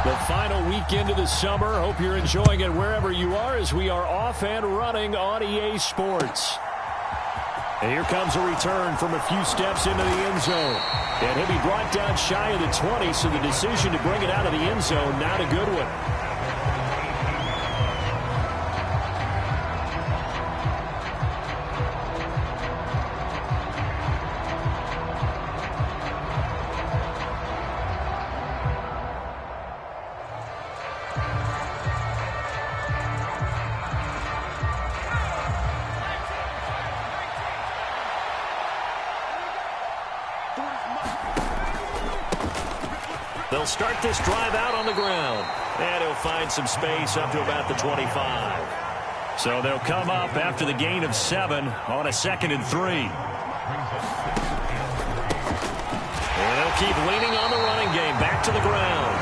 The final weekend of the summer. Hope you're enjoying it wherever you are as we are off and running on EA Sports. And here comes a return from a few steps into the end zone. And he'll be brought down shy of the 20, so the decision to bring it out of the end zone, not a good one. They'll start this drive out on the ground. And he'll find some space up to about the 25. So they'll come up after the gain of 7 on a 2nd and 3. And they'll keep leaning on the running game back to the ground.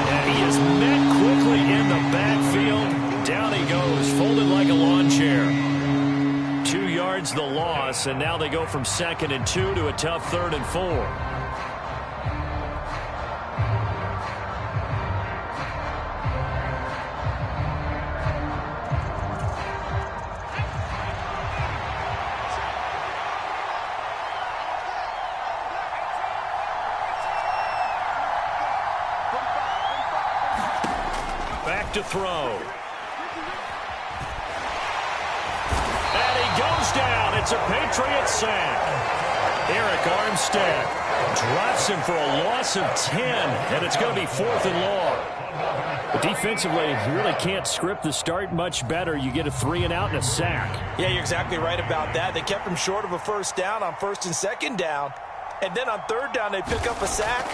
And he is met quickly in the backfield. Down he goes, folded like a lawn chair. 2 yards the loss, and now they go from 2nd and 2 to a tough 3rd and 4. Back to throw. And he goes down. It's a Patriots sack. Eric Armstead drops him for a loss of 10, and it's going to be 4th and long. But defensively, you really can't script the start much better. You get a 3 and out and a sack. Yeah, you're exactly right about that. They kept him short of a 1st down on 1st and 2nd down. And then on 3rd down, they pick up a sack.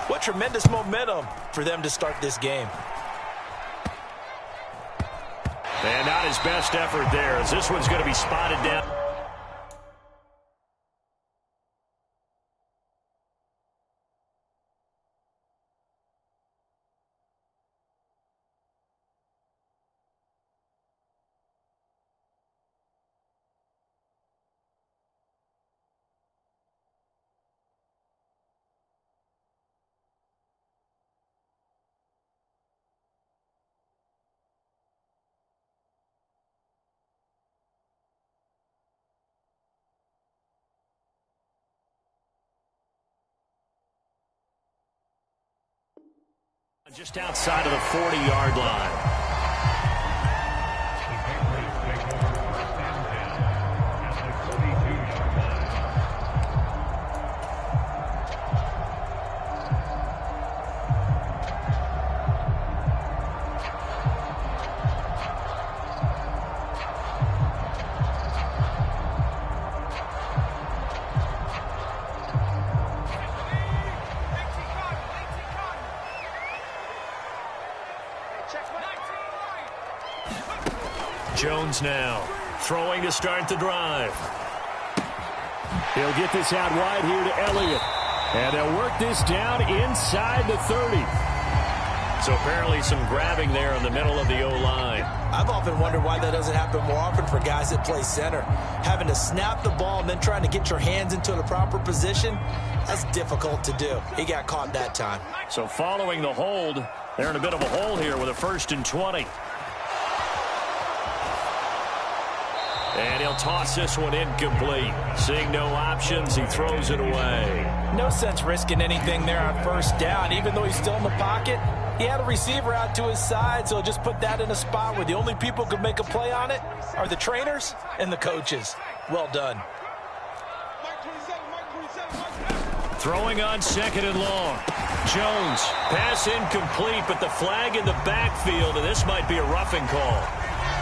What tremendous momentum for them to start this game. And not his best effort there, as this one's going to be spotted down. Just outside of the 40-yard line. Jones now throwing to start the drive. He'll get this out wide here to Elliott. And they'll work this down inside the 30. So apparently some grabbing there in the middle of the O-line. I've often wondered why that doesn't happen more often for guys that play center. Having to snap the ball and then trying to get your hands into the proper position, that's difficult to do. He got caught that time. So following the hold, they're in a bit of a hole here with a 1st and 20. And he'll toss this one incomplete. Seeing no options, he throws it away. No sense risking anything there on 1st down. Even though he's still in the pocket, he had a receiver out to his side, so just put that in a spot where the only people who could make a play on it are the trainers and the coaches. Well done. Throwing on 2nd and long. Jones, pass incomplete, but the flag in the backfield, and this might be a roughing call.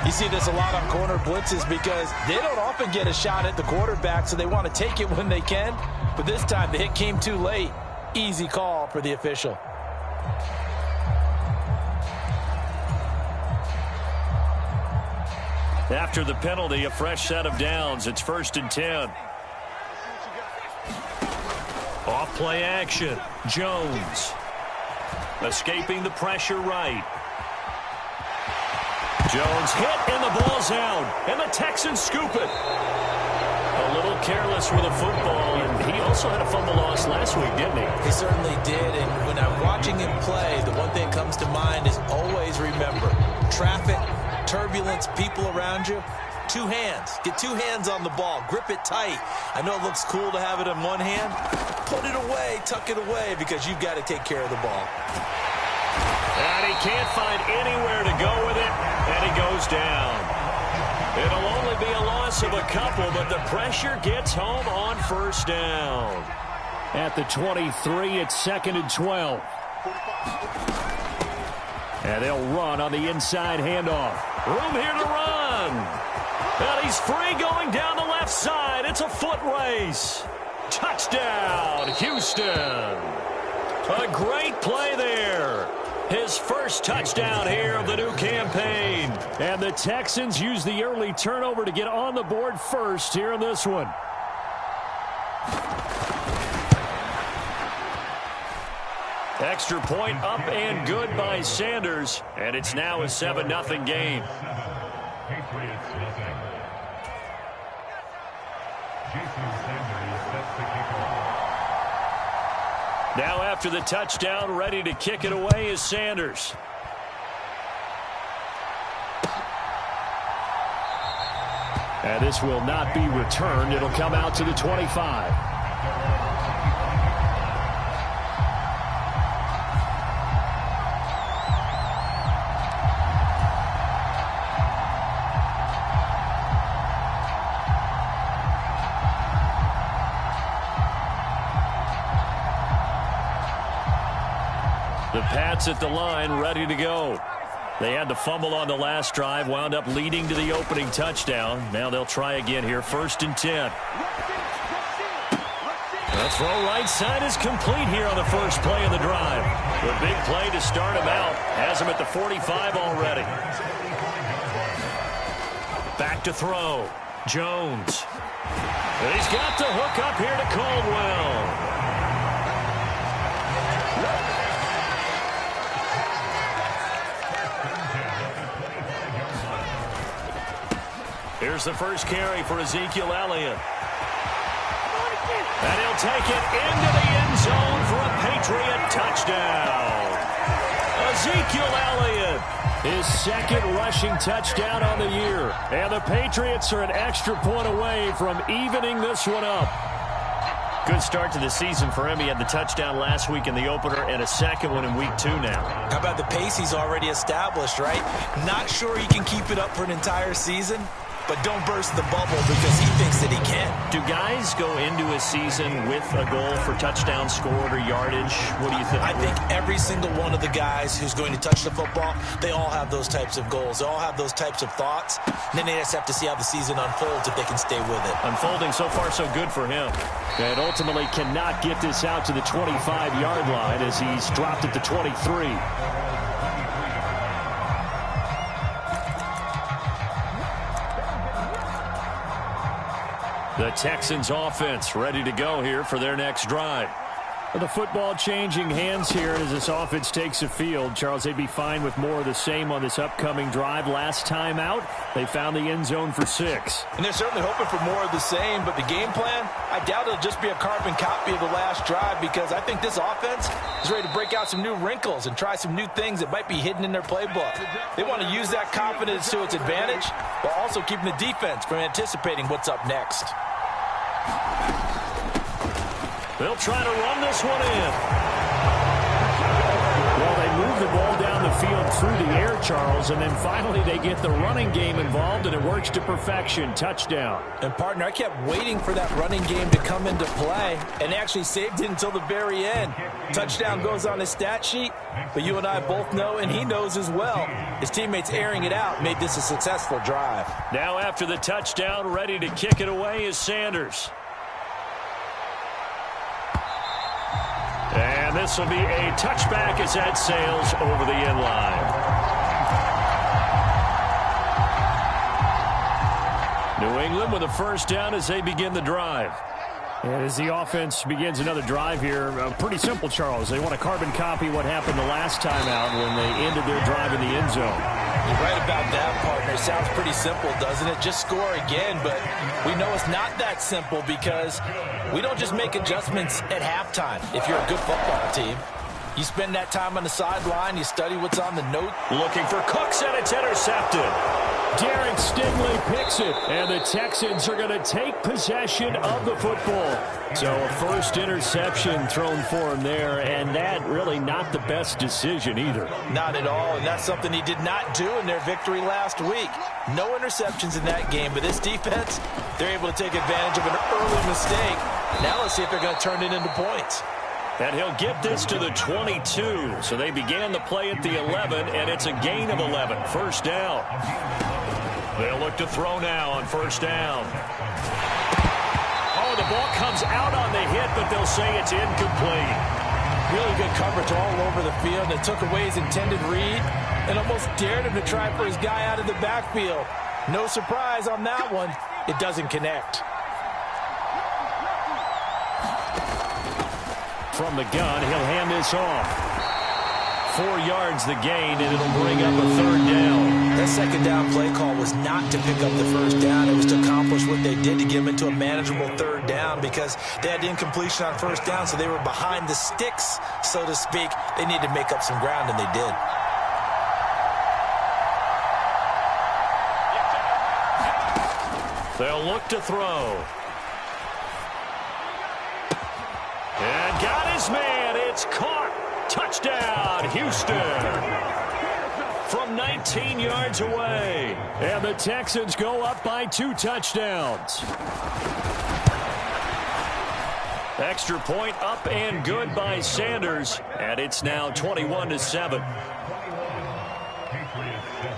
You see this a lot on corner blitzes because they don't often get a shot at the quarterback, so they want to take it when they can. But this time, the hit came too late. Easy call for the official. After the penalty, a fresh set of downs. It's 1st and 10. Off play action. Jones. Escaping the pressure right. Jones hit and the ball's out. And the Texans scoop it. A little careless with the football. And he also had a fumble loss last week, didn't he? He certainly did. And when I'm watching him play, the one thing that comes to mind is always remember, traffic, turbulence, people around you, two hands. Get two hands on the ball. Grip it tight. I know it looks cool to have it in one hand. Put it away, tuck it away, because you've got to take care of the ball. And he can't find anywhere to go with it, and he goes down. It'll only be a loss of a couple, but the pressure gets home on first down. At the 23, it's 2nd and 12. And they'll run on the inside handoff. Room here to run. And he's free going down the left side. It's a foot race. Touchdown, Houston. A great play there. His first touchdown here of the new campaign. And the Texans use the early turnover to get on the board first here in this one. Extra point up and good by Sanders. And it's now a 7-0 game. Patriots nothing. Jason Sanders sets the kickoff. Now after the touchdown, ready to kick it away is Sanders. And this will not be returned. It'll come out to the 25. The Pats at the line, ready to go. They had the fumble on the last drive, wound up leading to the opening touchdown. Now they'll try again here, 1st and 10. The throw right side is complete here on the first play of the drive. The big play to start him out. Has him at the 45 already. Back to throw. Jones. And he's got the hook up here to Caldwell. Here's the first carry for Ezekiel Elliott. And he'll take it into the end zone for a Patriot touchdown. Ezekiel Elliott, his 2nd rushing touchdown on the year. And the Patriots are an extra point away from evening this one up. Good start to the season for him. He had the touchdown last week in the opener and a 2nd one in week 2 now. How about the pace he's already established, right? Not sure he can keep it up for an entire season, but don't burst the bubble because he thinks that he can. Do guys go into a season with a goal for touchdown scored or yardage? What do you think? I think every single one of the guys who's going to touch the football, they all have those types of goals. They all have those types of thoughts. And then they just have to see how the season unfolds if they can stay with it. Unfolding so far so good for him. And ultimately cannot get this out to the 25-yard line as he's dropped at the 23. The Texans offense ready to go here for their next drive. The football changing hands here as this offense takes the field. Charles, they'd be fine with more of the same on this upcoming drive. Last time out, they found the end zone for 6. And they're certainly hoping for more of the same, but the game plan, I doubt it'll just be a carbon copy of the last drive because I think this offense is ready to break out some new wrinkles and try some new things that might be hidden in their playbook. They want to use that confidence to its advantage while also keeping the defense from anticipating what's up next. They'll try to run this one in. Well, they move the ball down the field through the air, Charles, and then finally they get the running game involved, and it works to perfection. Touchdown. And, partner, I kept waiting for that running game to come into play, and actually saved it until the very end. Touchdown goes on his stat sheet, but you and I both know, and he knows as well, his teammates airing it out made this a successful drive. Now after the touchdown, ready to kick it away is Sanders. And this will be a touchback as that sails over the end line. New England with a first down as they begin the drive. And as the offense begins another drive here, pretty simple, Charles. They want to carbon copy what happened the last time out when they ended their drive in the end zone. You're right about that, partner. Sounds pretty simple, doesn't it? Just score again, but we know it's not that simple because we don't just make adjustments at halftime if you're a good football team. You spend that time on the sideline, you study what's on the note. Looking for Cooks, and it's intercepted. Derek Stingley picks it, and the Texans are going to take possession of the football. So a first interception thrown for him there, and that really not the best decision either. Not at all, and that's something he did not do in their victory last week. No interceptions in that game, but this defense, they're able to take advantage of an early mistake. Now let's see if they're going to turn it into points. And he'll get this to the 22. So they began the play at the 11, and it's a gain of 11. First down. They'll look to throw now on first down. Oh, the ball comes out on the hit, but they'll say it's incomplete. Really good coverage all over the field. They took away his intended read and almost dared him to try for his guy out of the backfield. No surprise on that one. It doesn't connect. From the gun, he'll hand this off. 4 yards the gain, and it'll bring up a third down. That second down play call was not to pick up the first down. It was to accomplish what they did to get them into a manageable third down because they had incompletion on first down, so they were behind the sticks, so to speak. They needed to make up some ground, and they did. They'll look to throw. And got his man. It's caught. Touchdown, Houston. From 19 yards away. And the Texans go up by 2 touchdowns. Extra point up and good by Sanders. And it's now 21-7. Patriots 7.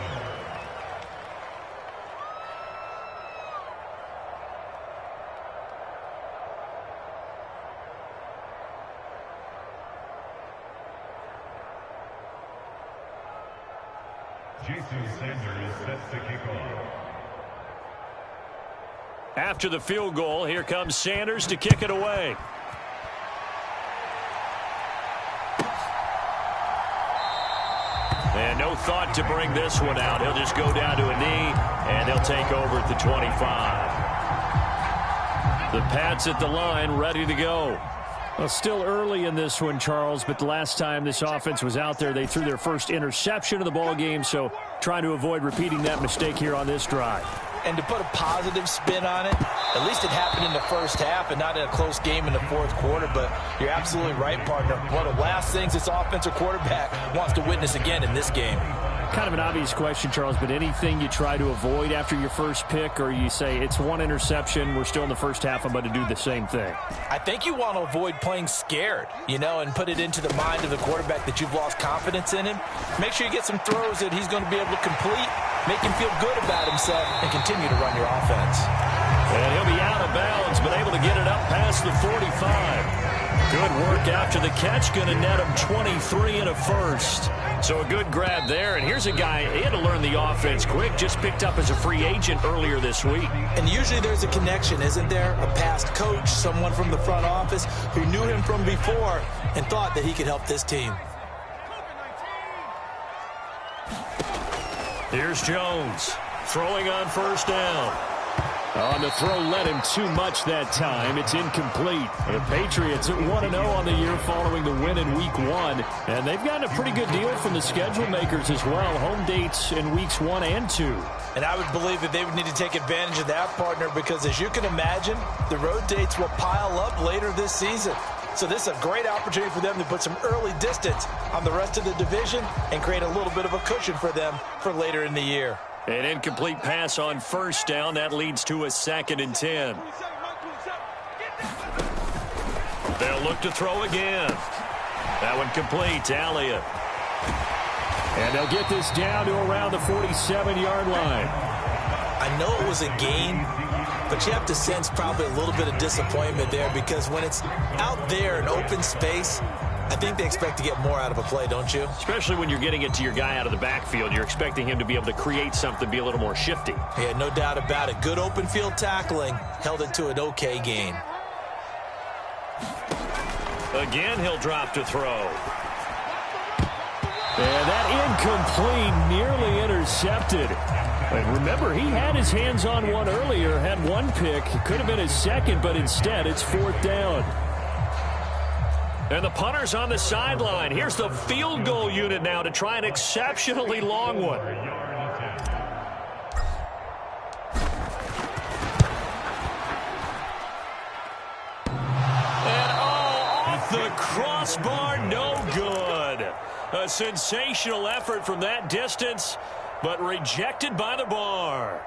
Jason Sanders sets the kickoff. After the field goal, here comes Sanders to kick it away. And no thought to bring this one out. He'll just go down to a knee, and they'll take over at the 25. The Pats at the line, ready to go. Well, still early in this one, Charles, but the last time this offense was out there, they threw their first interception of the ball game, so trying to avoid repeating that mistake here on this drive. And to put a positive spin on it, at least it happened in the first half and not in a close game in the fourth quarter, but you're absolutely right, partner. One of the last things this offensive quarterback wants to witness again in this game. Kind of an obvious question, Charles, but anything you try to avoid after your first pick, or you say it's one interception, we're still in the first half, I'm going to do the same thing? I think you want to avoid playing scared, and put it into the mind of the quarterback that you've lost confidence in him. Make sure you get some throws that he's going to be able to complete, make him feel good about himself, and continue to run your offense. And he'll be out of bounds, but able to get it up past the 45. Good work after the catch, going to net him 23 and a first. So a good grab there, and here's a guy, he had to learn the offense quick, just picked up as a free agent earlier this week. And usually there's a connection, isn't there? A past coach, someone from the front office who knew him from before and thought that he could help this team. Here's Jones, throwing on first down. On the throw, led him too much that time. It's incomplete. The Patriots at 1-0 on the year following the win in Week 1. And they've gotten a pretty good deal from the schedule makers as well. Home dates in Weeks 1 and 2. And I would believe that they would need to take advantage of that, partner, because as you can imagine, the road dates will pile up later this season. So this is a great opportunity for them to put some early distance on the rest of the division and create a little bit of a cushion for them for later in the year. An incomplete pass on first down. That leads to a 2nd and 10. They'll look to throw again. That one complete to Elliott. And they'll get this down to around the 47-yard line. I know it was a gain, but you have to sense probably a little bit of disappointment there because when it's out there in open space, I think they expect to get more out of a play, don't you? Especially when you're getting it to your guy out of the backfield. You're expecting him to be able to create something, be a little more shifty. Yeah, no doubt about it. Good open field tackling held it to an okay gain. Again, he'll drop to throw. And that incomplete, nearly intercepted. And remember, he had his hands on one earlier, had one pick. It could have been his second, but instead it's 4th down. And the punter's on the sideline. Here's the field goal unit now to try an exceptionally long one. And off the crossbar, no good. A sensational effort from that distance, but rejected by the bar.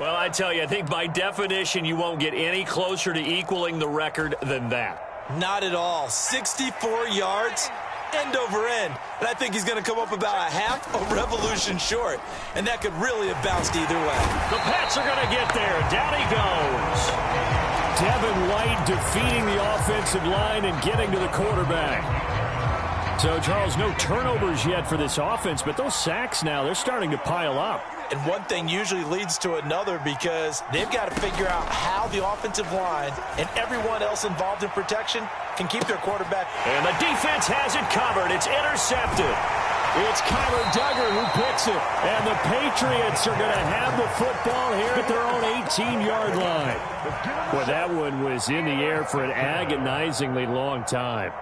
Well, I tell you, I think by definition you won't get any closer to equaling the record than that. Not at all. 64 yards, end over end. And I think he's going to come up about a half a revolution short. And that could really have bounced either way. The Pats are going to get there. Down he goes. Devin White defeating the offensive line and getting to the quarterback. So, Charles, no turnovers yet for this offense, but those sacks now, they're starting to pile up. And one thing usually leads to another because they've got to figure out how the offensive line and everyone else involved in protection can keep their quarterback. And the defense has it covered. It's intercepted. It's Kyler Duggar who picks it. And the Patriots are going to have the football here at their own 18-yard line. Well, that one was in the air for an agonizingly long time.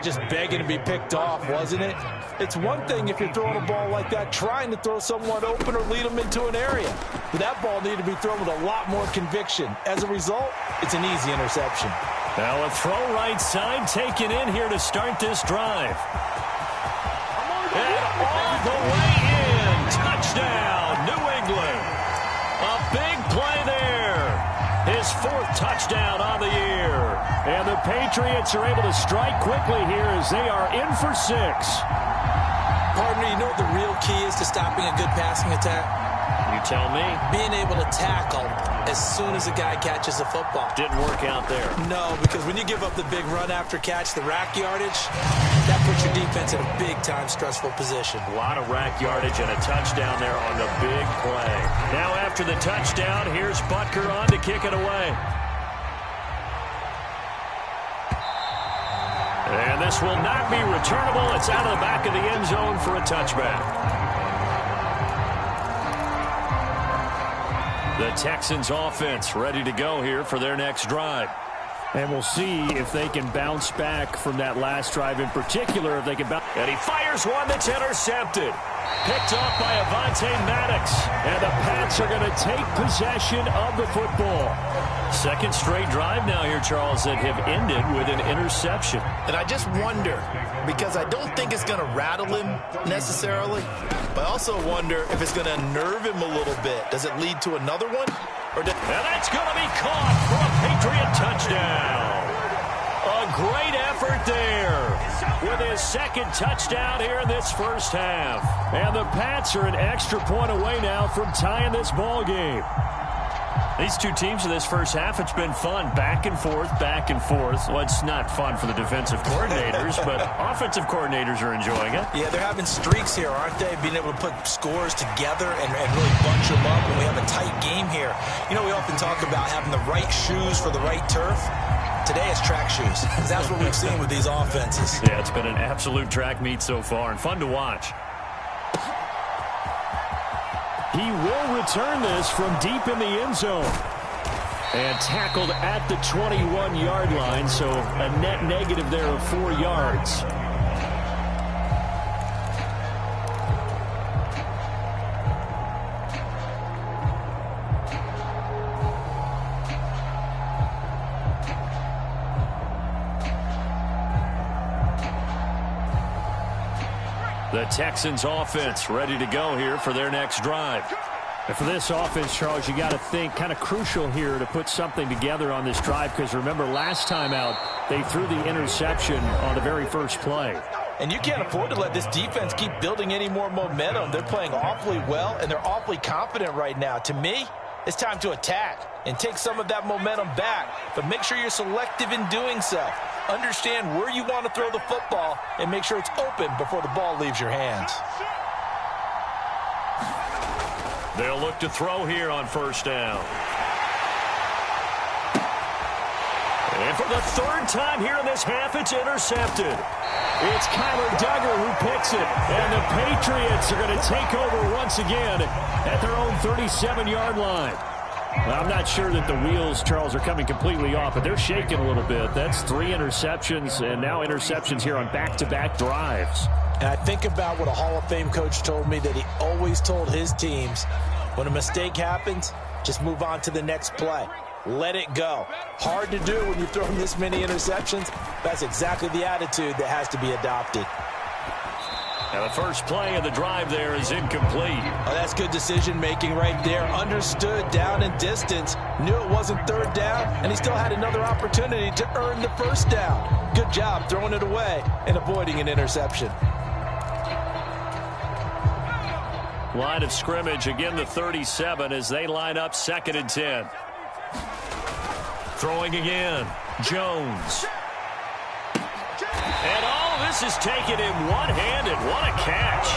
Just begging to be picked off, wasn't it? It's one thing if you're throwing a ball like that, trying to throw someone open or lead them into an area. But that ball needed to be thrown with a lot more conviction. As a result, it's an easy interception. Now a throw right side taken in here to start this drive. And all the way in. Touchdown, New England. A big play there. His fourth touchdown on the year. And the Patriots are able to strike quickly here as they are in for 6. Partner, you know what the real key is to stopping a good passing attack? You tell me. Being able to tackle as soon as a guy catches the football. Didn't work out there. No, because when you give up the big run after catch, the rack yardage, that puts your defense in a big-time stressful position. A lot of rack yardage and a touchdown there on the big play. Now after the touchdown, here's Butker on to kick it away. And this will not be returnable. It's out of the back of the end zone for a touchback. The Texans offense ready to go here for their next drive. And we'll see if they can bounce back from that last drive in particular. If they can bounce. And he fires one that's intercepted. Picked off by Avonte Maddox. And the Pats are going to take possession of the football. Second straight drive now here, Charles, that have ended with an interception. And I just wonder, because I don't think it's going to rattle him necessarily, but I also wonder if it's going to unnerve him a little bit. Does it lead to another one? And that's going to be caught for a Patriot touchdown. A great effort there with his second touchdown here in this first half. And the Pats are an extra point away now from tying this ball game. These two teams in this first half, it's been fun. Back and forth, back and forth. Well, it's not fun for the defensive coordinators, but offensive coordinators are enjoying it. Yeah, they're having streaks here, aren't they? Being able to put scores together and really bunch them up when we have a tight game here. You know, we often talk about having the right shoes for the right turf. Today it's track shoes. That's what we've seen with these offenses. Yeah, it's been an absolute track meet so far and fun to watch. He will return this from deep in the end zone. And tackled at the 21-yard line, so a net negative there of 4 yards. The Texans offense ready to go here for their next drive. And for this offense, Charles, you got to think kind of crucial here to put something together on this drive because remember last time out they threw the interception on the very first play. And you can't afford to let this defense keep building any more momentum. They're playing awfully well and they're awfully confident right now. To me, it's time to attack and take some of that momentum back. But make sure you're selective in doing so. Understand where you want to throw the football and make sure it's open before the ball leaves your hands. They'll look to throw here on first down. And for the third time here in this half, it's intercepted. It's Kyler Duggar who picks it. And the Patriots are going to take over once again at their own 37-yard line. Well, I'm not sure that the wheels, Charles, are coming completely off, but they're shaking a little bit. That's 3 interceptions, and now interceptions here on back-to-back drives. And I think about what a Hall of Fame coach told me that he always told his teams, when a mistake happens, just move on to the next play. Let it go. Hard to do when you throw this many interceptions. That's exactly the attitude that has to be adopted. Now the first play of the drive there is incomplete. Oh, that's good decision-making right there. Understood down and distance. Knew it wasn't third down, and he still had another opportunity to earn the first down. Good job throwing it away and avoiding an interception. Line of scrimmage, again the 37 as they line up 2nd and 10. Throwing again, Jones. And all of this is taken in one-handed. What a catch.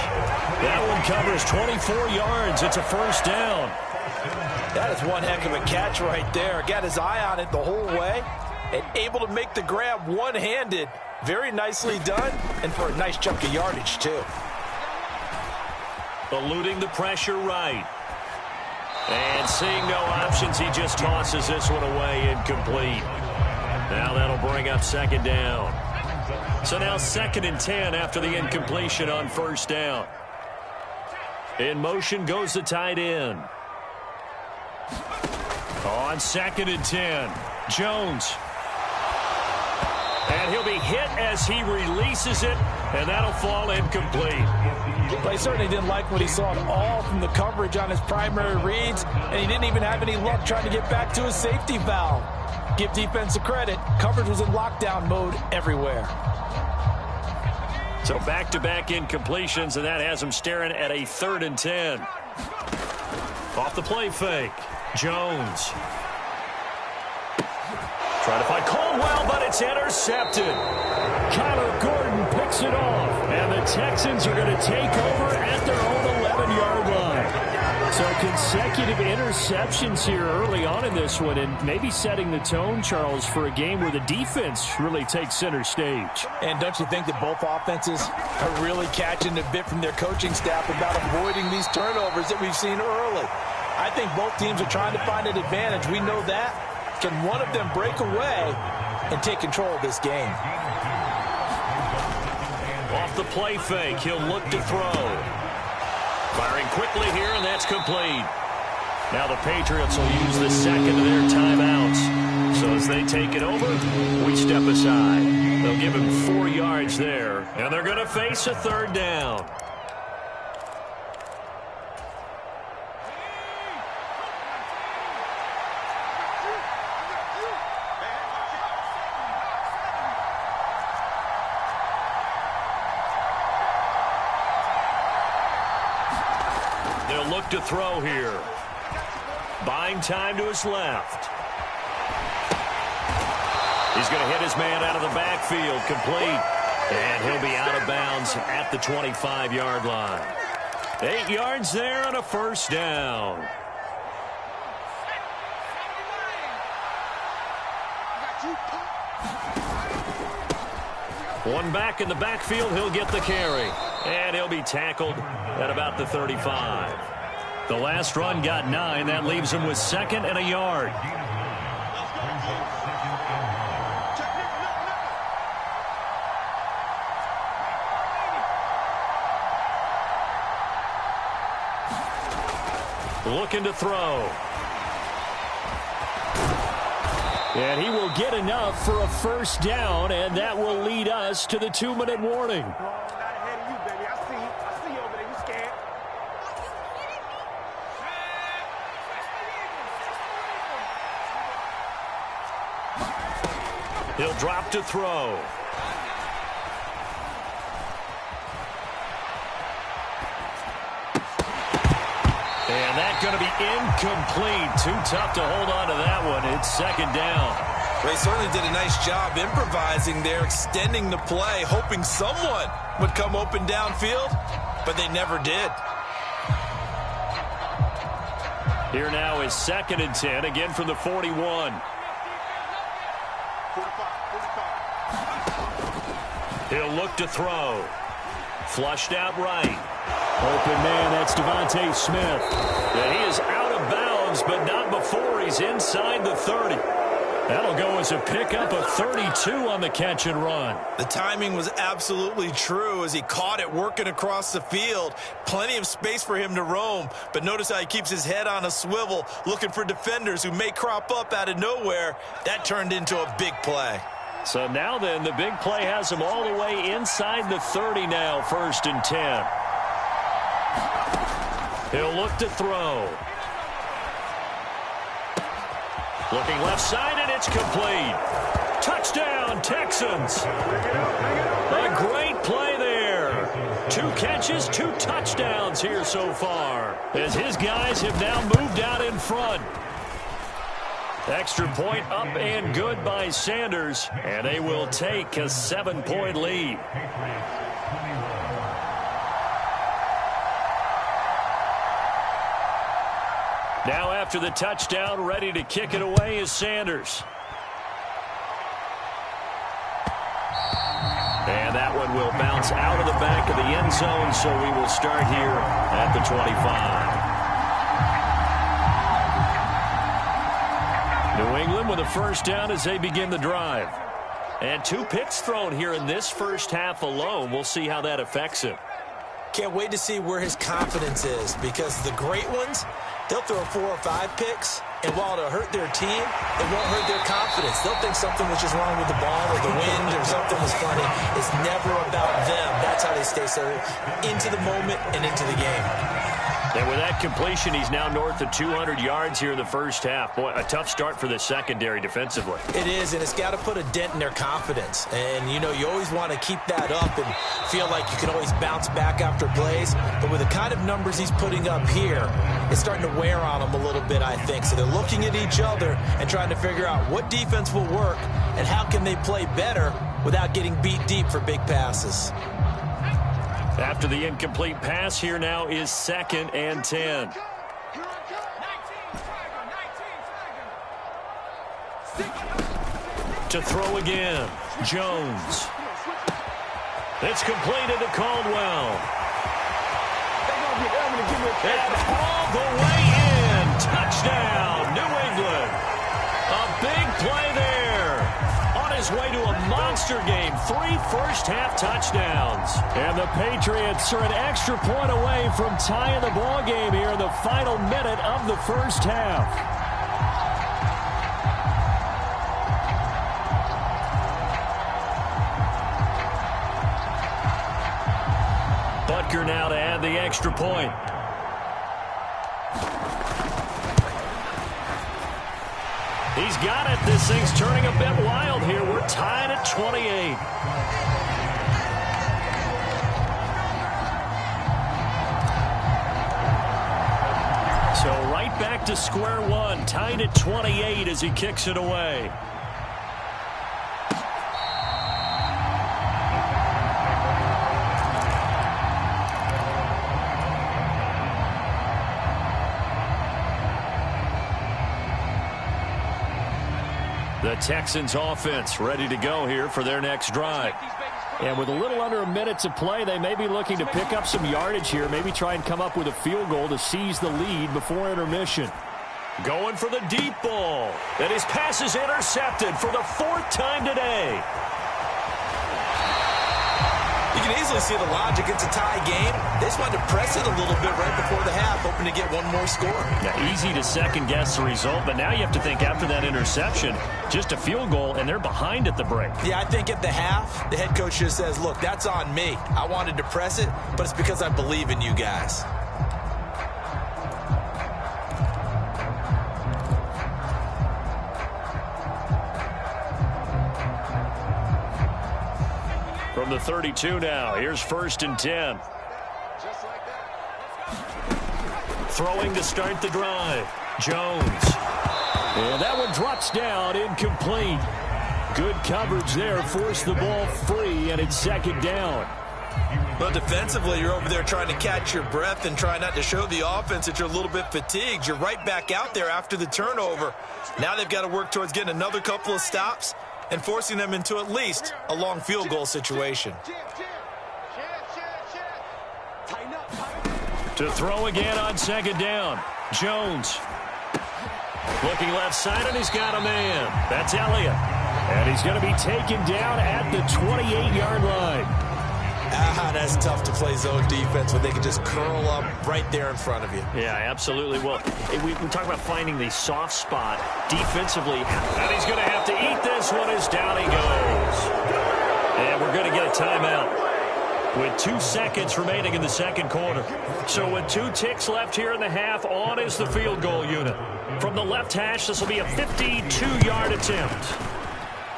That one covers 24 yards. It's a first down. That is one heck of a catch right there. Got his eye on it the whole way and able to make the grab one-handed. Very nicely done, and for a nice chunk of yardage, too. Eluding the pressure right. And seeing no options, he just tosses this one away, incomplete. Now that'll bring up 2nd down. So now 2nd and 10 after the incompletion on first down. In motion goes the tight end. On 2nd and 10, Jones. And he'll be hit as he releases it, and that'll fall incomplete. But he certainly didn't like what he saw at all from the coverage on his primary reads, and he didn't even have any luck trying to get back to his safety valve. Give defense a credit. Coverage was in lockdown mode everywhere. So back-to-back incompletions, and that has him staring at a 3rd and 10. Off the play fake, Jones. Trying to find Caldwell, but it's intercepted. Kyler Gordon picks it off, and the Texans are going to take over at their own 11-yard line. So consecutive interceptions here early on in this one, and maybe setting the tone, Charles, for a game where the defense really takes center stage. And don't you think that both offenses are really catching a bit from their coaching staff about avoiding these turnovers that we've seen early? I think both teams are trying to find an advantage. We know that. Can one of them break away and take control of this game? Off the play fake, he'll look to throw. Firing quickly here, and that's complete. Now the Patriots will use the second of their timeouts. So as they take it over, we step aside. They'll give him 4 yards there, and they're going to face a 3rd down. They'll look to throw here. Buying time to his left. He's going to hit his man out of the backfield, complete. And he'll be out of bounds at the 25-yard line. 8 yards there on a first down. One back in the backfield, he'll get the carry. And he'll be tackled at about the 35. The last run got 9. That leaves him with 2nd and a yard. Looking to throw. And he will get enough for a first down, and that will lead us to the 2-minute warning. He'll drop to throw. And that's going to be incomplete. Too tough to hold on to that one. It's 2nd down. They certainly did a nice job improvising there, extending the play, hoping someone would come open downfield, but they never did. Here now is 2nd and 10, again from the 41. He'll look to throw. Flushed out right. Open man, that's Devontae Smith. And he is out of bounds downs, but not before he's inside the 30. That'll go as a pickup of 32 on the catch and run. The timing was absolutely true as he caught it working across the field. Plenty of space for him to roam, but notice how he keeps his head on a swivel, looking for defenders who may crop up out of nowhere. That turned into a big play. So now then, the big play has him all the way inside the 30 now, 1st and 10. He'll look to throw. Looking left side, and it's complete. Touchdown, Texans. A great play there. 2 catches, 2 touchdowns here so far, as his guys have now moved out in front. Extra point up and good by Sanders, and they will take a 7-point lead. Now after the touchdown, ready to kick it away is Sanders. And that one will bounce out of the back of the end zone, so we will start here at the 25. New England with a first down as they begin the drive. And 2 picks thrown here in this first half alone. We'll see how that affects him. Can't wait to see where his confidence is, because the great ones, they'll throw 4 or 5 picks, and while it'll hurt their team, it won't hurt their confidence. They'll think something was just wrong with the ball or the wind or something was funny. It's never about them. That's how they stay so into the moment and into the game. And with that completion, he's now north of 200 yards here in the first half. Boy, a tough start for the secondary defensively. It is, and it's got to put a dent in their confidence. And, you know, you always want to keep that up and feel like you can always bounce back after plays. But with the kind of numbers he's putting up here, it's starting to wear on them a little bit, I think. So they're looking at each other and trying to figure out what defense will work and how can they play better without getting beat deep for big passes. After the incomplete pass, here now is 2nd and 10. To throw again, Jones. It's completed to Caldwell. And all the way in. Touchdown, New England. A big play there. On his way to a monster game. 3 first-half touchdowns. And the Patriots are an extra point away from tying the ball game here in the final minute of the first half. Butker now to add the extra point. He's got it. This thing's turning a bit wild here. We're tied at 28. So right back to square one. Tied at 28 as he kicks it away. The Texans offense ready to go here for their next drive. And with a little under a minute to play, they may be looking to pick up some yardage here, maybe try and come up with a field goal to seize the lead before intermission. Going for the deep ball. And his pass is intercepted for the 4th time today. You can easily see the logic. It's a tie game. They just wanted to press it a little bit right before the half, hoping to get one more score. Now, easy to second-guess the result, but now you have to think after that interception, just a field goal, and they're behind at the break. Yeah, I think at the half, the head coach just says, look, that's on me. I wanted to press it, but it's because I believe in you guys. From the 32 now, here's 1st and 10. Throwing to start the drive. Jones. And that one drops down, incomplete. Good coverage there, forced the ball free, and it's 2nd down. Well, defensively, you're over there trying to catch your breath and try not to show the offense that you're a little bit fatigued. You're right back out there after the turnover. Now they've got to work towards getting another couple of stops and forcing them into at least a long field goal situation. To throw again on 2nd down. Jones. Looking left side, and he's got a man. That's Elliott. And he's going to be taken down at the 28-yard line. That's tough to play zone defense when they can just curl up right there in front of you. Yeah, absolutely. Well, we talk about finding the soft spot defensively. And he's going to have to eat this one as down he goes. And we're going to get a timeout with 2 seconds remaining in the second quarter. So with 2 ticks left here in the half, on is the field goal unit. From the left hash, this will be a 52-yard attempt.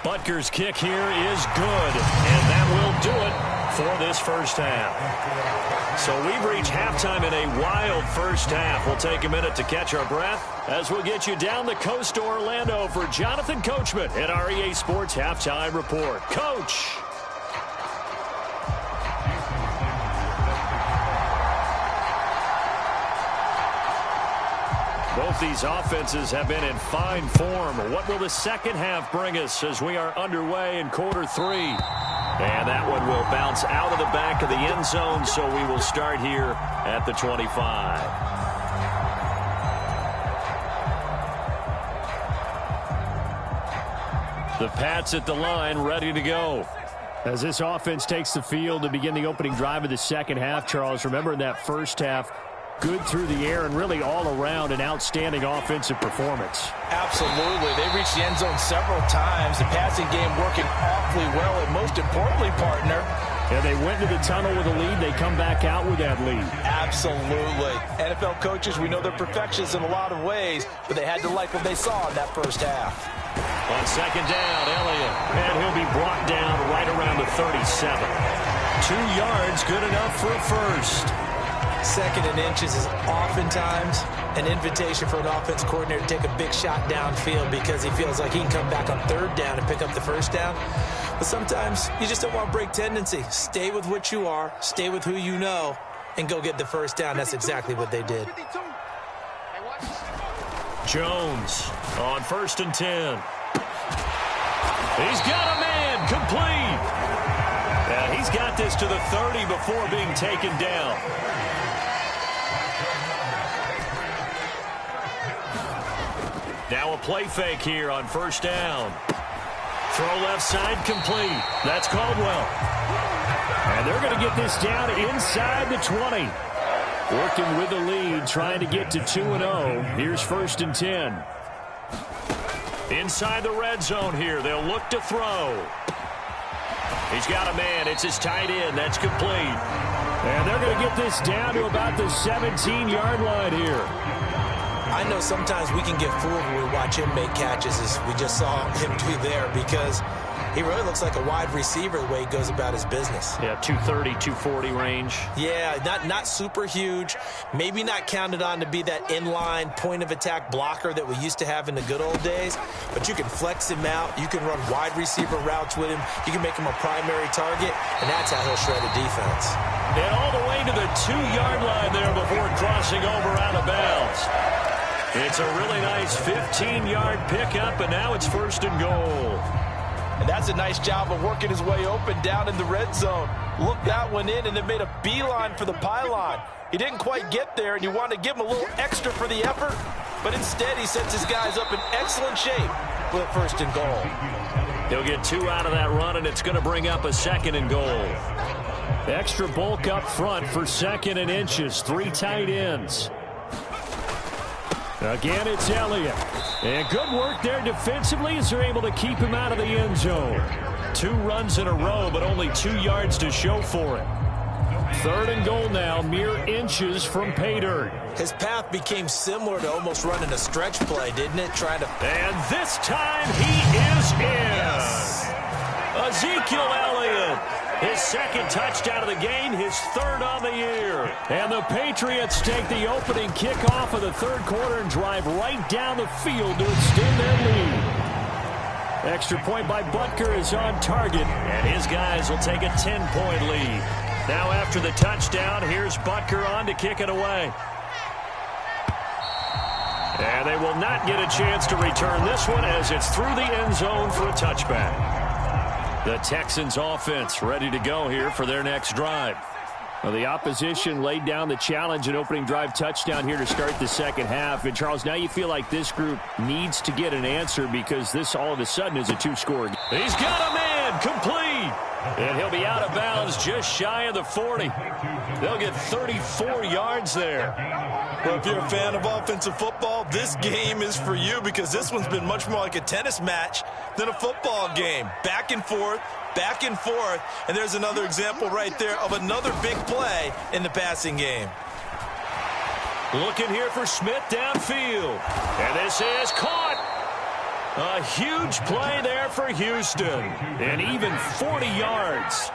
Butker's kick here is good, and that will do it for this first half. So we've reached halftime in a wild first half. We'll take a minute to catch our breath as we'll get you down the coast to Orlando for Jonathan Coachman at our EA Sports Halftime Report. Coach! Both these offenses have been in fine form. What will the second half bring us as we are underway in quarter 3? And that one will bounce out of the back of the end zone, so we will start here at the 25. The Pats at the line, ready to go. As this offense takes the field to begin the opening drive of the second half, Charles, remember in that first half, good through the air and really all around an outstanding offensive performance. Absolutely. They reached the end zone several times. The passing game working awfully well, and most importantly, partner, yeah, they went to the tunnel with a lead. They come back out with that lead. Absolutely. NFL coaches, we know they're perfectionists in a lot of ways, but they had to like what they saw in that first half. On second down, Elliott, and he'll be brought down right around the 37. 2 yards, good enough for a first. Second and inches is oftentimes an invitation for an offense coordinator to take a big shot downfield because he feels like he can come back on third down and pick up the first down. But sometimes you just don't want to break tendency. Stay with what you are, stay with who you know, and go get the first down. That's exactly what they did. Jones on 1st and 10. He's got a man, complete. And he's got this to the 30 before being taken down. Now a play fake here on 1st down. Throw left side, complete. That's Caldwell. And they're going to get this down inside the 20. Working with the lead, trying to get to 2-0. Here's 1st and 10. Inside the red zone here. They'll look to throw. He's got a man. It's his tight end. That's complete. And they're going to get this down to about the 17-yard line here. I know sometimes we can get fooled when we watch him make catches, as we just saw him do there, because he really looks like a wide receiver the way he goes about his business. Yeah, 230, 240 range. Yeah, not super huge. Maybe not counted on to be that inline point-of-attack blocker that we used to have in the good old days, but you can flex him out. You can run wide receiver routes with him. You can make him a primary target, and that's how he'll shred a defense. And all the way to the 2-yard line there before crossing over out of bounds. It's a really nice 15-yard pickup, and now it's 1st and goal. And that's a nice job of working his way open down in the red zone. Looked that one in and then made a beeline for the pylon. He didn't quite get there, and you want to give him a little extra for the effort, but instead he sets his guys up in excellent shape for the 1st and goal. He'll get 2 out of that run, and it's going to bring up a 2nd and goal. Extra bulk up front for 2nd and inches. 3 tight ends. Again, it's Elliott. And good work there defensively as they're able to keep him out of the end zone. 2 runs in a row, but only 2 yards to show for it. 3rd and goal now, mere inches from pay dirt. His path became similar to almost running a stretch play, didn't it? And this time he is in. Yes. Ezekiel Elliott. His 2nd touchdown of the game, his 3rd on the year. And the Patriots take the opening kickoff of the 3rd quarter and drive right down the field to extend their lead. Extra point by Butker is on target, and his guys will take a 10-point lead. Now after the touchdown, here's Butker on to kick it away. And they will not get a chance to return this one as it's through the end zone for a touchback. The Texans offense ready to go here for their next drive. Well, the opposition laid down the challenge and opening drive touchdown here to start the second half. And, Charles, now you feel like this group needs to get an answer because this all of a sudden is a two-score. He's got a man complete. And he'll be out of bounds just shy of the 40. They'll get 34 yards there. Well, if you're a fan of offensive football, this game is for you because this one's been much more like a tennis match than a football game. Back and forth, and there's another example right there of another big play in the passing game. Looking here for Smith downfield. And this is caught. A huge play there for Houston. And even 40 yards.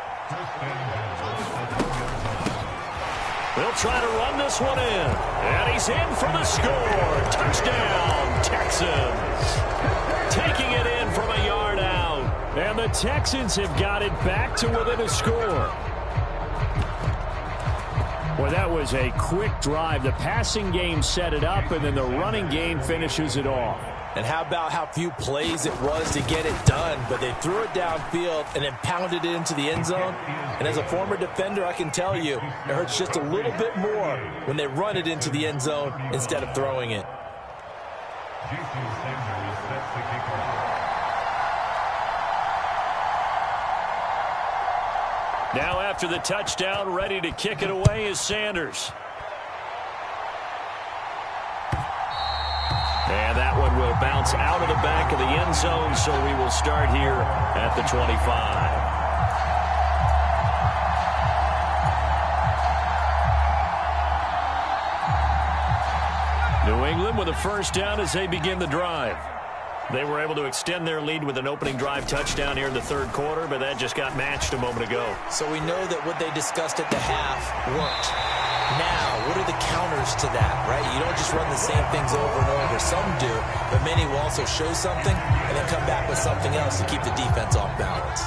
They'll try to run this one in. And he's in for the score. Touchdown, Texans. Taking it in from a yard out. And the Texans have got it back to within a score. Well, that was a quick drive. The passing game set it up, and then the running game finishes it off. And how about how few plays it was to get it done, but they threw it downfield and then pounded it into the end zone. And as a former defender, I can tell you, it hurts just a little bit more when they run it into the end zone instead of throwing it. Now after the touchdown, ready to kick it away is Sanders. And that one will bounce out of the back of the end zone, so we will start here at the 25. New England with a first down as they begin the drive. They were able to extend their lead with an opening drive touchdown here in the third quarter, but that just got matched a moment ago. So we know that what they discussed at the half worked. Now, what are the counters to that, right? You don't just run the same things over and over. Some do, but many will also show something and then come back with something else to keep the defense off balance.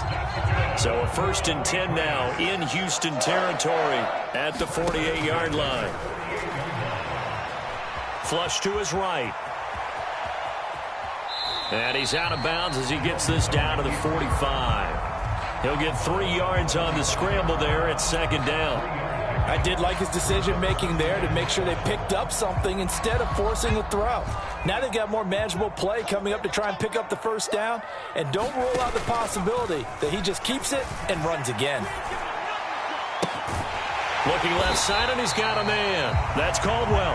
So a 1st and 10 now in Houston territory at the 48-yard line. Flush to his right. And he's out of bounds as he gets this down to the 45. He'll get 3 yards on the scramble there at second down. I did like his decision-making there to make sure they picked up something instead of forcing a throw. Now they've got more manageable play coming up to try and pick up the first down. And don't rule out the possibility that he just keeps it and runs again. Looking left side, and he's got a man. That's Caldwell.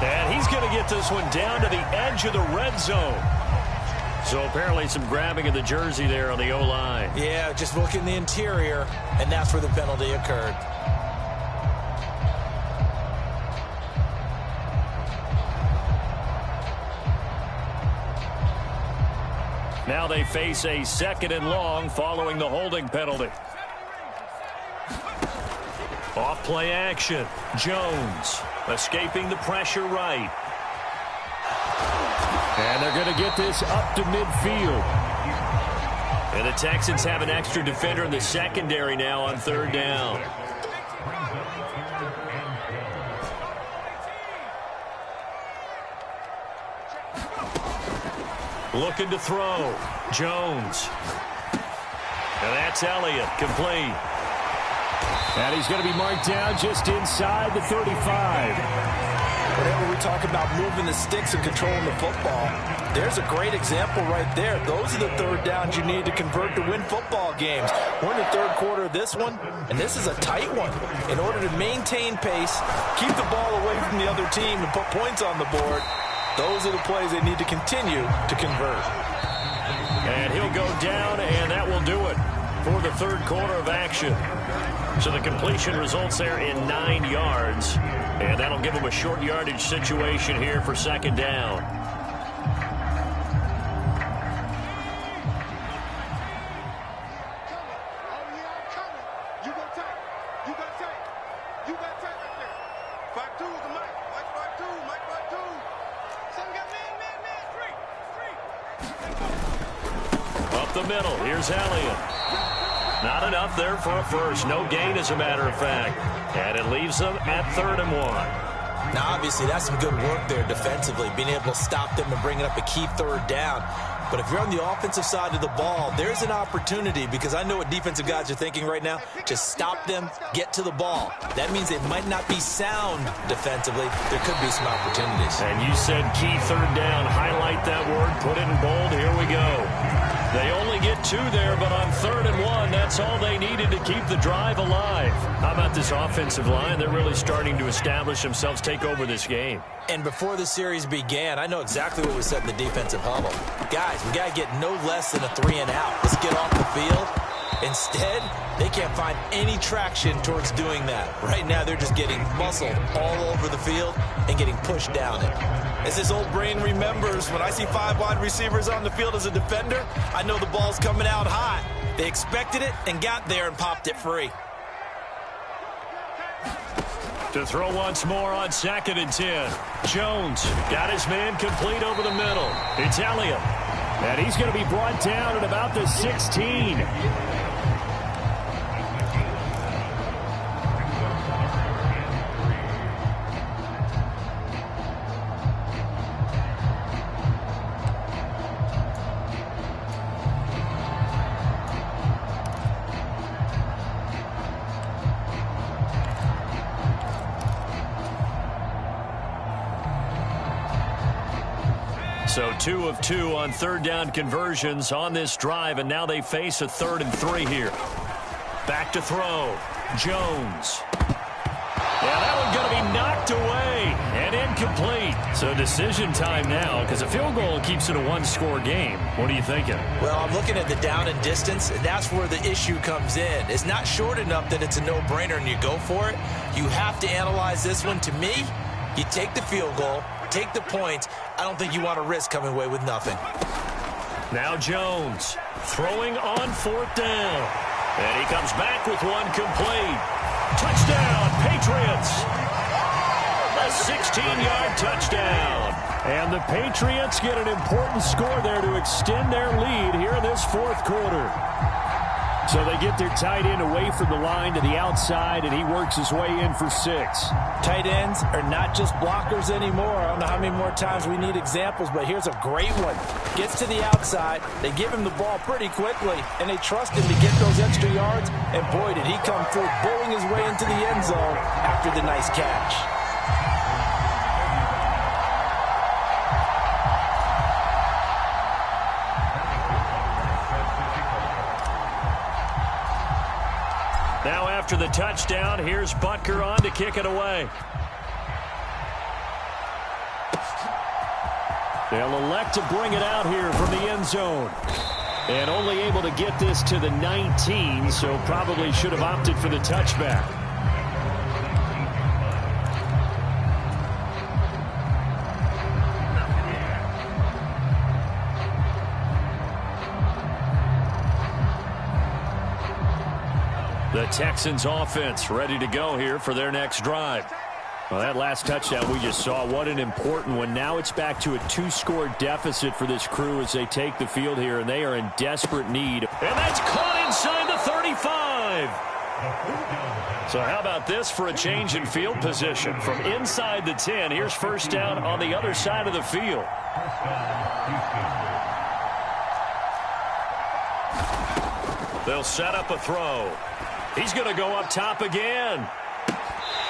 And he's going to get this one down to the edge of the red zone. So apparently some grabbing of the jersey there on the O-line. Yeah, just look in the interior, and that's where the penalty occurred. Now they face a 2nd and long following the holding penalty. Off play action. Jones escaping the pressure right. And they're going to get this up to midfield. And the Texans have an extra defender in the secondary now on 3rd down. Looking to throw. Jones. And that's Elliott, complete. And he's going to be marked down just inside the 35. Whenever we talk about moving the sticks and controlling the football, there's a great example right there. Those are the 3rd downs you need to convert to win football games. We're in the 3rd quarter of this one, and this is a tight one. In order to maintain pace, keep the ball away from the other team, and put points on the board, those are the plays they need to continue to convert. And he'll go down, and that will do it for the 3rd quarter of action. So the completion results there in 9 yards. And that'll give them a short yardage situation here for 2nd down. Up the middle, here's Elliott. Not enough there for a first. No gain, as a matter of fact. And it leaves them at 3rd and 1. Now, obviously, that's some good work there defensively, being able to stop them and bringing up a key 3rd down. But if you're on the offensive side of the ball, there's an opportunity, because I know what defensive guys are thinking right now. Just stop them, get to the ball. That means they might not be sound defensively. There could be some opportunities. And you said key third down. Highlight that word. Put it in bold. Here we go. They only get 2 there, but on 3rd and 1, that's all they needed to keep the drive alive. How about this offensive line? They're really starting to establish themselves, take over this game. And before the series began, I know exactly what was said in the defensive huddle. Guys, we got to get no less than a 3 and out. Let's get off the field. Instead, they can't find any traction towards doing that. Right now, they're just getting muscled all over the field and getting pushed down it. As this old brain remembers, when I see 5 wide receivers on the field as a defender, I know the ball's coming out hot. They expected it and got there and popped it free. To throw once more on 2nd and 10. Jones got his man complete over the middle. It's Elliott. And he's going to be brought down at about the 16. So 2 of 2 on 3rd down conversions on this drive, and now they face a 3rd and 3 here. Back to throw. Jones. Yeah, that one's going to be knocked away and incomplete. So decision time now, because a field goal keeps it a 1-score game. What are you thinking? Well, I'm looking at the down and distance, and that's where the issue comes in. It's not short enough that it's a no-brainer and you go for it. You have to analyze this one. To me, you take the field goal, take the points. I don't think you want to risk coming away with nothing. Now Jones throwing on 4th down. And he comes back with one complete. Touchdown, Patriots. A 16-yard touchdown. And the Patriots get an important score there to extend their lead here in this 4th quarter. So they get their tight end away from the line to the outside, and he works his way in for 6. Tight ends are not just blockers anymore. I don't know how many more times we need examples, but here's a great one. Gets to the outside, they give him the ball pretty quickly, and they trust him to get those extra yards, and boy, did he come through, bowling his way into the end zone after the nice catch. Now after the touchdown, here's Butker on to kick it away. They'll elect to bring it out here from the end zone. And only able to get this to the 19, so probably should have opted for the touchback. The Texans offense ready to go here for their next drive. Well, that last touchdown we just saw, what an important one. Now it's back to a 2-score deficit for this crew as they take the field here, and they are in desperate need. And that's caught inside the 35. So how about this for a change in field position? From inside the 10, here's 1st down on the other side of the field. They'll set up a throw. He's going to go up top again.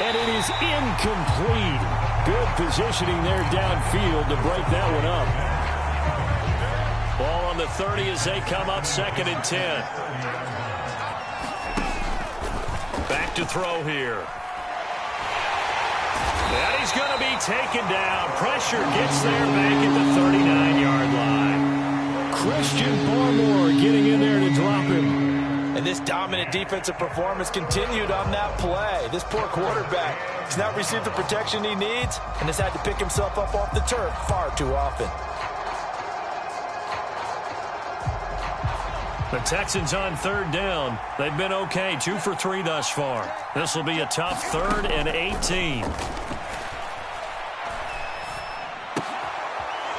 And it is incomplete. Good positioning there downfield to break that one up. Ball on the 30 as they come up 2nd and 10. Back to throw here. And he's going to be taken down. Pressure gets there back at the 39-yard line. Christian Barmore getting in there to drop him. And this dominant defensive performance continued on that play. This poor quarterback has not received the protection he needs and has had to pick himself up off the turf far too often. The Texans on 3rd down. They've been okay, 2 for 3 thus far. This will be a tough 3rd and 18.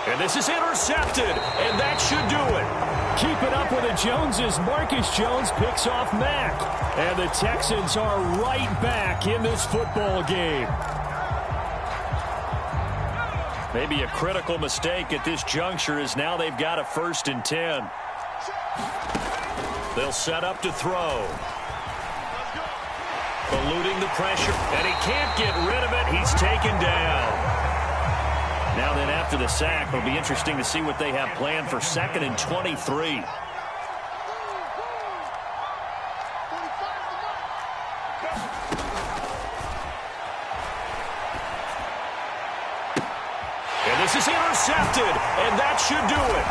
And this is intercepted, and that should do it. Keep it up with the Joneses. Marcus Jones picks off Mack. And the Texans are right back in this football game. Maybe a critical mistake at this juncture as now they've got a 1st and 10. They'll set up to throw. Eluding the pressure, and he can't get rid of it. He's taken down. Now then, after the sack, it'll be interesting to see what they have planned for 2nd and 23. And this is intercepted, and that should do it.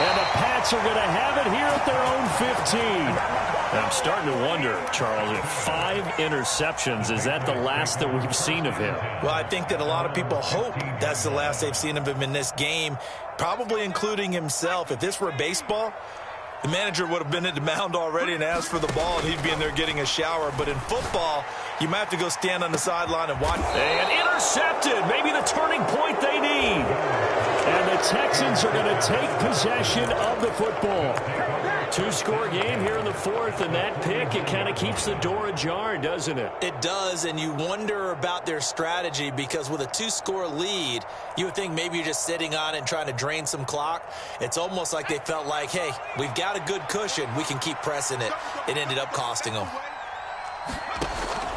And the Pats are going to have it here at their own 15. I'm starting to wonder, Charles, if 5 interceptions, is that the last that we've seen of him? Well, I think that a lot of people hope that's the last they've seen of him in this game, probably including himself. If this were baseball, the manager would have been at the mound already and asked for the ball, and he'd be in there getting a shower. But in football, you might have to go stand on the sideline and watch. And intercepted, maybe the turning point they need. And the Texans are going to take possession of the football. 2-score game here in the 4th, and that pick, it kind of keeps the door ajar, doesn't it? It does, and you wonder about their strategy because with a 2-score lead, you would think maybe you're just sitting on it and trying to drain some clock. It's almost like they felt like, hey, we've got a good cushion. We can keep pressing it. It ended up costing them.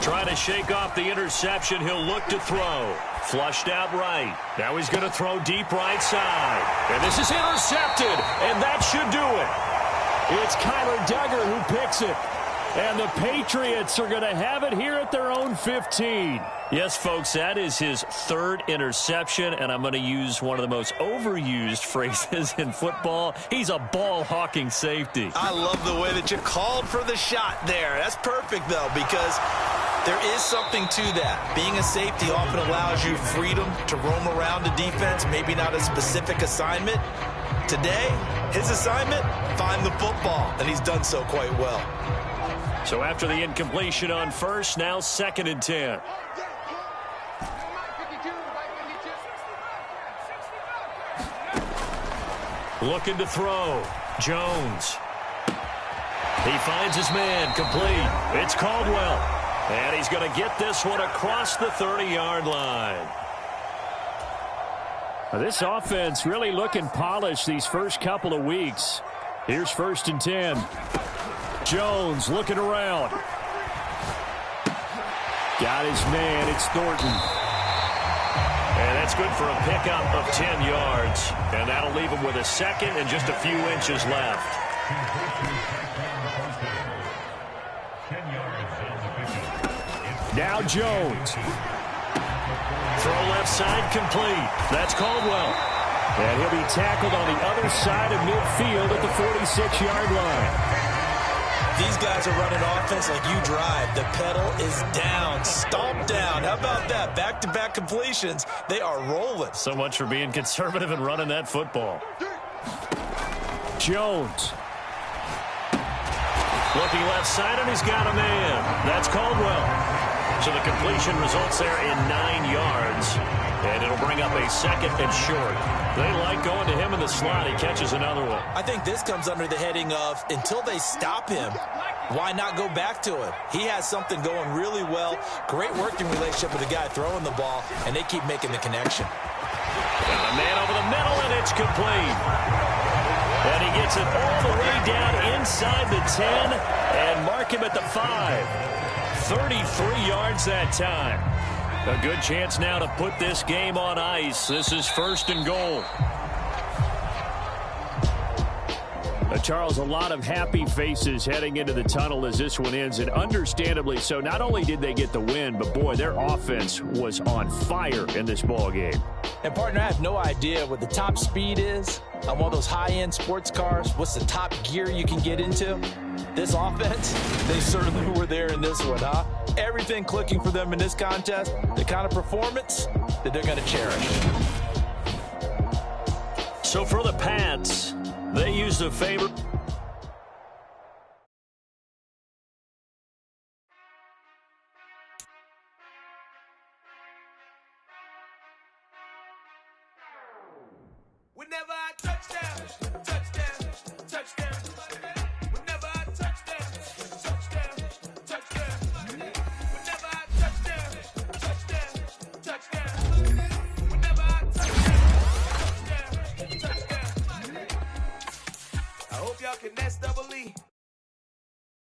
Trying to shake off the interception. He'll look to throw. Flushed out right. Now he's going to throw deep right side. And this is intercepted, and that should do it. It's Kyler Duggar who picks it. And the Patriots are going to have it here at their own 15. Yes, folks, that is his 3rd interception, and I'm going to use one of the most overused phrases in football. He's a ball-hawking safety. I love the way that you called for the shot there. That's perfect, though, because there is something to that. Being a safety often allows you freedom to roam around the defense, maybe not a specific assignment. Today, his assignment, find the football, and he's done so quite well. So after the incompletion on 1st, now 2nd and 10. Looking to throw. Jones. He finds his man, complete. It's Caldwell. And he's going to get this one across the 30-yard line. This offense really looking polished these first couple of weeks. Here's 1st and 10. Jones looking around. Got his man. It's Thornton. And that's good for a pickup of 10 yards. And that'll leave him with a 2nd and just a few inches left. Now Jones. Throw left side complete. That's Caldwell. And he'll be tackled on the other side of midfield at the 46-yard line. These guys are running offense like you drive. The pedal is down, stomp down. How about that? Back-to-back completions. They are rolling. So much for being conservative and running that football. Jones. Looking left side, and he's got a man. That's Caldwell. So the completion results there in 9 yards. And it'll bring up a 2nd and short. They like going to him in the slot. He catches another one. I think this comes under the heading of until they stop him, why not go back to him? He has something going really well. Great working relationship with the guy throwing the ball, and they keep making the connection. And the man over the middle, and it's complete. And he gets it all the way down inside the 10 and mark him at the 5. 33 yards that time. A good chance now to put this game on ice. This is 1st and goal. Charles, a lot of happy faces heading into the tunnel as this one ends, and understandably so. Not only did they get the win, but boy, their offense was on fire in this ball game. And partner, I have no idea what the top speed is on one of those high-end sports cars. What's the top gear you can get into? This offense, they certainly were there in this one, huh? Everything clicking for them in this contest, the kind of performance that they're going to cherish. So for the Pats, they use the favor. Whenever